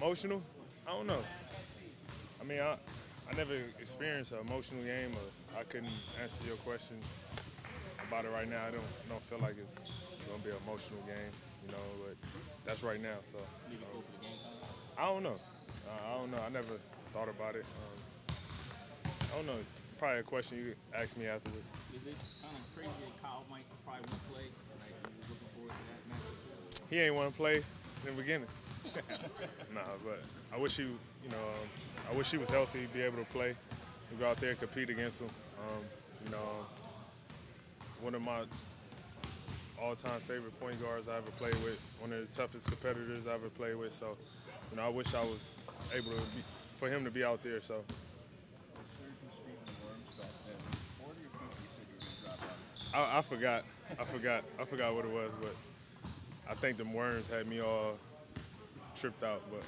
Emotional? I don't know. I mean, I never experienced an emotional game, or I couldn't answer your question about it right now. I don't feel like it's gonna be an emotional game, but that's right now. So Maybe close to the game time. I don't know. I don't know. I never thought about it. I don't know. It's probably a question you could ask me afterwards. Is it kind of crazy that Kyle might probably won't play? Like, you were looking forward to that matchup too? He ain't want to play in the beginning. Nah, but I wish I wish he was healthy, be able to play, and go out there and compete against him. One of my all-time favorite point guards I ever played with, one of the toughest competitors I ever played with. So, I wish I was able to for him to be out there. So. I forgot what it was, but I think the worms had me all tripped out. But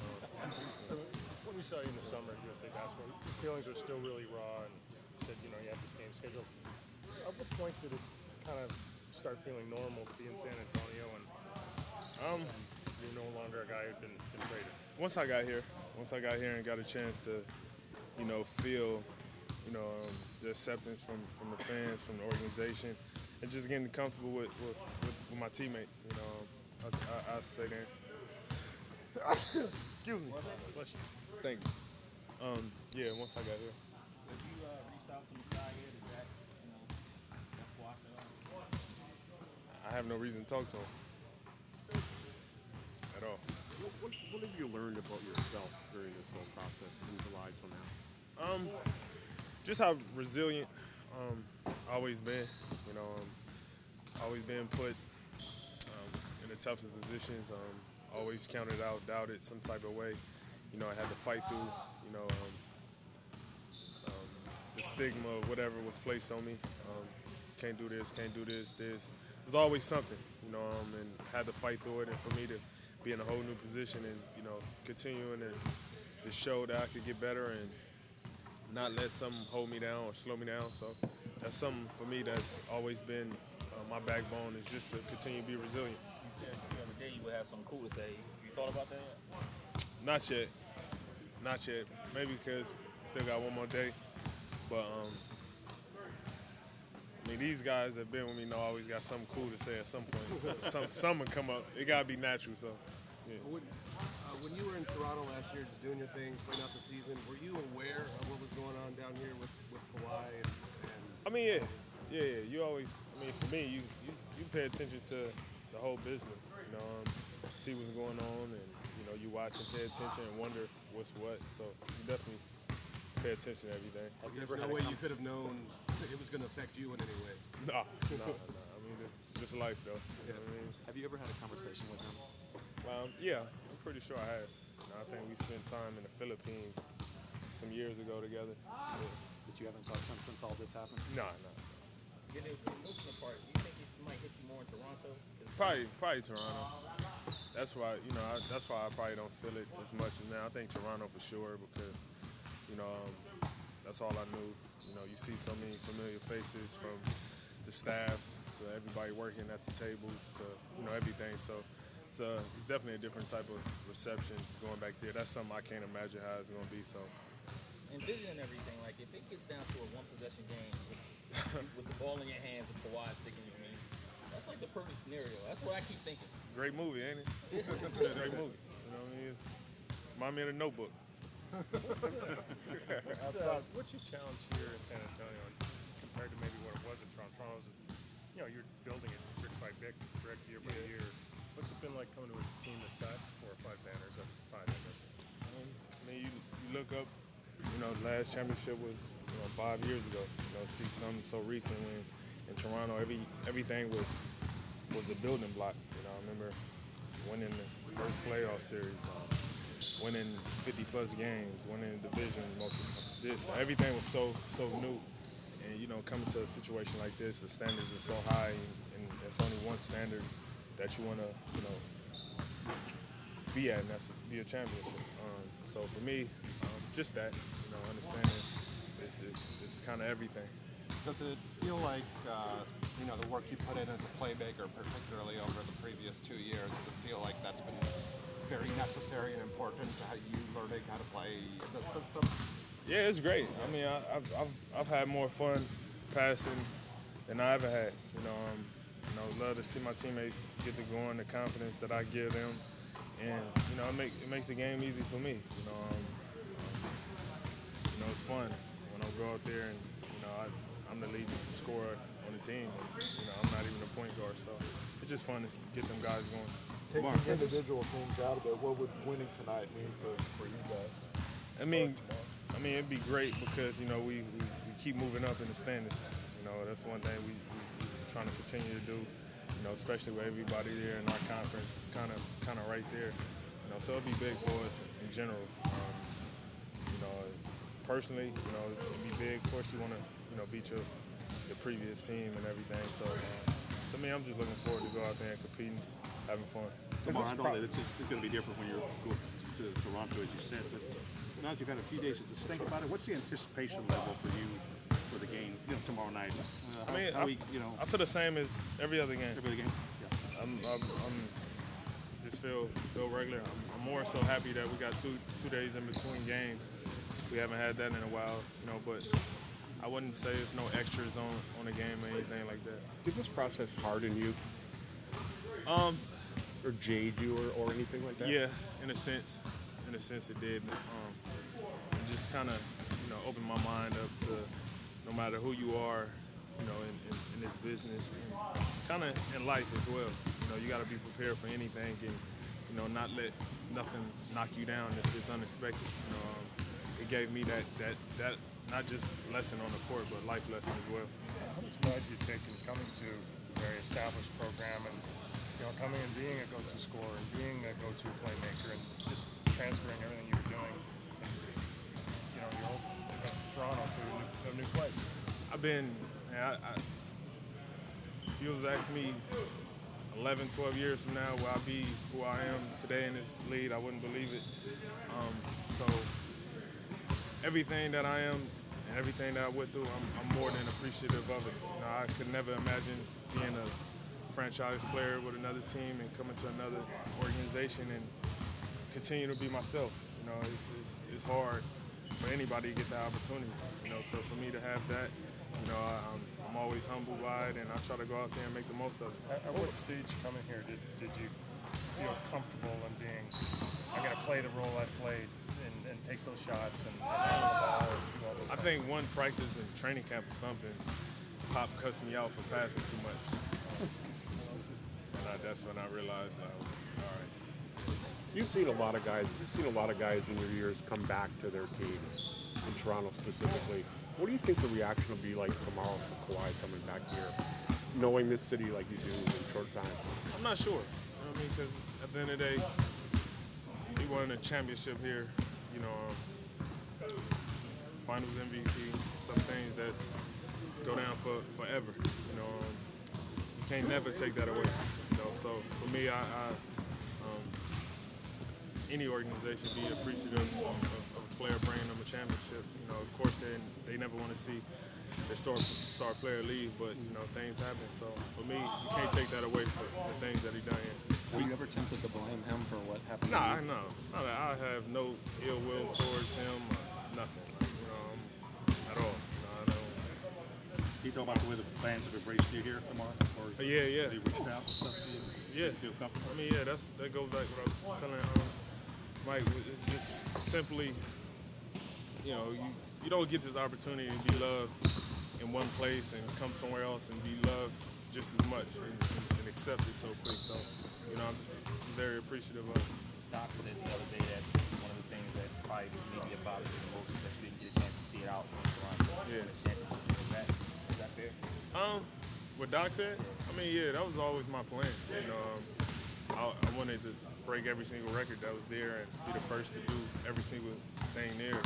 when we saw you in the summer at USA Basketball, your feelings are still really raw, and you said you had this game scheduled. At what point did it kind of start feeling normal to be in San Antonio, and you're no longer a guy who'd been traded? Once I got here and got a chance to, feel, the acceptance from the fans, from the organization, and just getting comfortable with my teammates. I say that. Excuse me. Thank you. Once I got here. If you reached out to Masai here, does that, that squash it all? I have no reason to talk to him at all. What have you learned about yourself during this whole process in July till now? Just how resilient always been. Always been put in the toughest positions. Always counted out, doubted some type of way. I had to fight through. The stigma of whatever was placed on me. Can't do this. There's always something. And had to fight through it. And for me to be in a whole new position and continuing to show that I could get better and not let something hold me down or slow me down. So that's something for me that's always been my backbone, is just to continue to be resilient. You said the other day you would have something cool to say. You thought about that yet? Not yet. Maybe because still got one more day. But these guys that been with me know I always got something cool to say at some point. Something come up. It gotta be natural. So. Yeah. When you were in Toronto last year, just doing your thing, playing out the season, were you aware of what was going on down here with Kawhi? Yeah. You always, for me, you pay attention to the whole business. See what's going on, and you watch and pay attention and wonder what's what. So you definitely pay attention to everything. There's no way you could have known that it was going to affect you in any way. Nah. Just life, though. Yes. Have you ever had a conversation with him? Yeah, I'm pretty sure I had. I think we spent time in the Philippines some years ago together. Yeah. But you haven't talked to him since all this happened? Nah. Getting the promotion apart, do you think it might hit you more in Toronto? Probably Toronto. That's why that's why I probably don't feel it as much as now. I think Toronto for sure, because that's all I knew. You see so many familiar faces, from the staff to everybody working at the tables to everything. So it's definitely a different type of reception going back there. That's something I can't imagine how it's going to be. So envisioning everything, like if it gets down to a one-possession game with the ball in your hands and Kawhi sticking you in, that's like the perfect scenario. That's what I keep thinking. Great movie, ain't it? Great movie. It's remind me of The Notebook. What's your challenge here in San Antonio compared to maybe what it was in Toronto? Toronto's, you're building it brick by brick year by year. What's it been like coming to a team that's got 4 or 5 banners, or 5 banners? You look up, the last championship was 5 years ago. See something so recent when in Toronto everything was a building block. I remember winning the first playoff series, winning 50+ games, winning the division, everything was so new. And coming to a situation like this, the standards are so high, and there's only one standard that you want to be at, and that's be a championship. So for me, just that, understanding it's kind of everything. Does it feel like the work you put in as a playmaker, particularly over the previous 2 years, does it feel like that's been very necessary and important to how you learning how to play the system? Yeah, it's great. I mean, I've had more fun passing than I ever had. Love to see my teammates get to going, the confidence that I give them, and it makes the game easy for me. It's fun when I go out there and I'm the lead scorer on the team. And, I'm not even a point guard, so it's just fun to get them guys going. Taking individual things out of it, what would winning tonight mean for you guys? I mean, it'd be great because we keep moving up in the standings. That's one thing we're trying to continue to do. Especially with everybody there in our conference, kind of right there. So it'd be big for us in general. Personally, it'd be big. Of course, you want to beat your previous team and everything. So to me, I'm just looking forward to go out there and competing, having fun. DeMar, I know that it's going to be different when you're going to Toronto, as you said, but now that you've had a few days to just think about it, what's the anticipation level for you for the game tomorrow night? I feel the same as every other game. Every other game? Yeah. I'm just feel regular. I'm more so happy that we got two days in between games. We haven't had that in a while, but I wouldn't say it's no extras on the game or anything like that. Did this process harden you? Or jade you or anything like that? Yeah, in a sense it did. It just kind of, opened my mind up to no matter who you are, in this business and kind of in life as well. You got to be prepared for anything and, not let nothing knock you down if it's unexpected. It gave me that not just lesson on the court, but life lesson as well. How much pride do you take in coming to a very established program and coming and being a go-to scorer and being a go-to playmaker and just transferring everything you were doing in your Toronto to a new place? If you was asking me 11, 12 years from now, will I be who I am today in this league? I wouldn't believe it. So everything that I am and everything that I went through, I'm more than appreciative of it. I could never imagine being a franchise player with another team and coming to another organization and continue to be myself. It's hard for anybody to get that opportunity. So for me to have that, I'm always humbled by it, and I try to go out there and make the most of it. At what stage coming here did you feel comfortable in being, I'm going to play the role I played and take those shots and handle the ball and do all those things? I think one practice in training camp or something, Pop cussed me out for passing too much. And that's when I realized, all right. You've seen a lot of guys in your years come back to their teams, in Toronto specifically. What do you think the reaction will be like tomorrow for Kawhi coming back here, knowing this city like you do in a short time? I'm not sure. Because at the end of the day, he won a championship here. Finals MVP. Some things that go down forever. You can't never take that away. So for me, any organization be appreciative of a player bringing them a championship. Of course, they never want to see their star player leave, but things happen. So for me, you can't take that away for the things that he done here. Were you ever tempted to blame him for what happened? Nah, no. I have no ill will towards him, nothing. At all. I don't. Can you talk about the way the fans have embraced you here, DeMar? Yeah. They reached out and stuff to you? Yeah. You feel comfortable? That goes back to what I was telling Mike. It's just simply, you don't get this opportunity to be loved in one place and come somewhere else and be loved just as much and accept it so quick. So, I'm very appreciative of it. Doc said the other day that one of the things that probably maybe bothered you the most is that you didn't get a chance to see it out in Toronto. Yeah. Is that fair? What Doc said? That was always my plan. I wanted to break every single record that was there and be the first to do every single thing there.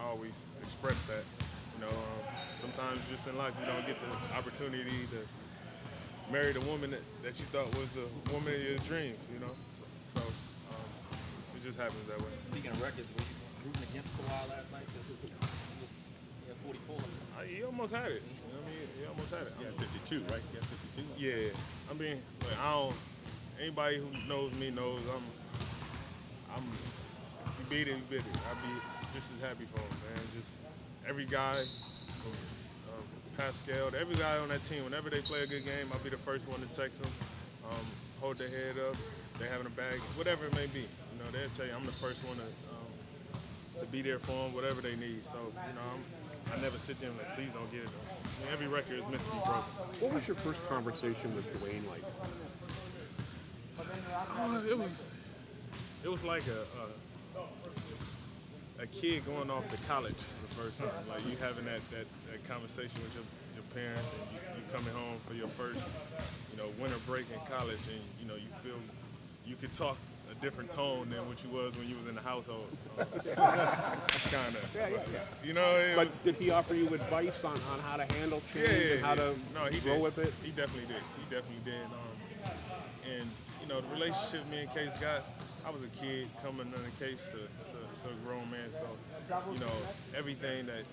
I always express that. Sometimes just in life you don't get the opportunity to marry the woman that you thought was the woman of your dreams. So it just happens that way. Speaking of records, were you rooting against Kawhi last night? Because he had 44. He almost had it. He almost had it. Yeah, 52, right? Yeah, 52. Yeah. Anybody who knows me knows beat it, we beat it. I'd be just as happy for him, man. Just every guy from Pascal, every guy on that team, whenever they play a good game, I'll be the first one to text them, hold their head up, they're having a bag, whatever it may be. You know, they'll tell you I'm the first one to be there for them, whatever they need. So, you know, I never sit there and like, please don't get it. I mean, every record is meant to be broken. What was your first conversation with Dwayne like? It was like a kid going off to college for the first time. Like you having that conversation with your parents, and you coming home for your first, winter break in college, and you feel you could talk a different tone than what you was when you was in the household. Kind of. Yeah. But did he offer you advice on how to handle change and how to grow with it? He definitely did. And the relationship me and Case got, I was a kid coming in the Case to a grown man. So, everything that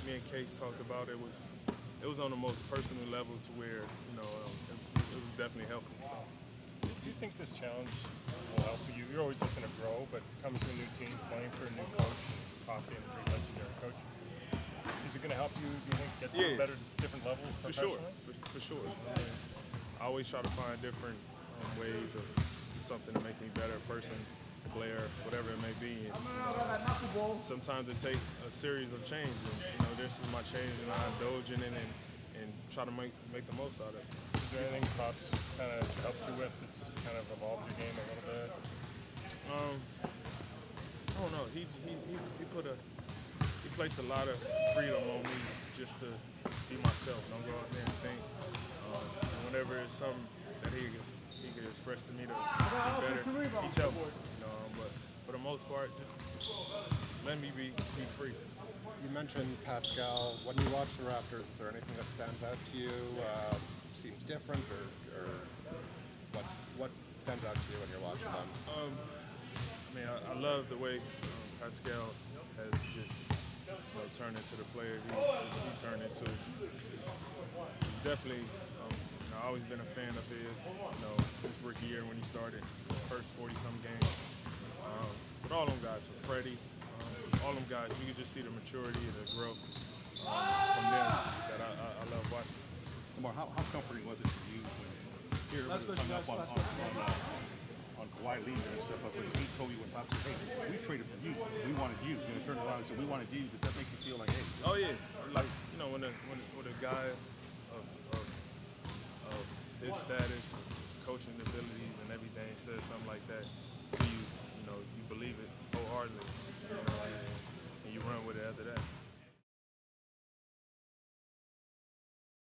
me and Case talked about, it was on the most personal level to where, it was definitely helpful. So. Do you think this challenge will help you? You're always looking to grow, but coming to a new team, playing for a new coach, Poppy and a pretty legendary coach, is it going to help you, do you think, get to a better, different level professionally? For sure. I mean, I always try to find different ways of something to make me better person, player, whatever it may be. And, sometimes it takes a series of change. And, this is my change, and I indulge in it and try to make the most out of it. Is there anything Pops kind of helped you with that's kind of evolved your game a little bit? I don't know. He placed a lot of freedom on me just to be myself. Don't go out there and think. Whenever it's something that he could express to me to be better, he tell me. But for the most part, just let me be free. You mentioned Pascal. When you watch the Raptors, is there anything that stands out to you? Seems different, or what stands out to you when you're watching them? I love the way Pascal has just turned into the player he turned into. He's definitely. I've always been a fan of his. His rookie year when he started, the first 40-some games. But all them guys, from Freddie, all them guys, you could just see the maturity and the growth from them that I love watching. DeMar, how comforting was it for you when here was coming up on Kawhi leaving and stuff, but when he told you when Pop said, hey, we traded for you, we wanted you, and it turned around and said, we wanted you, did that make you feel like, hey? Oh yeah, like when a guy of his status, coaching abilities, and everything says something like that to you, you believe it wholeheartedly, and you run with it after that.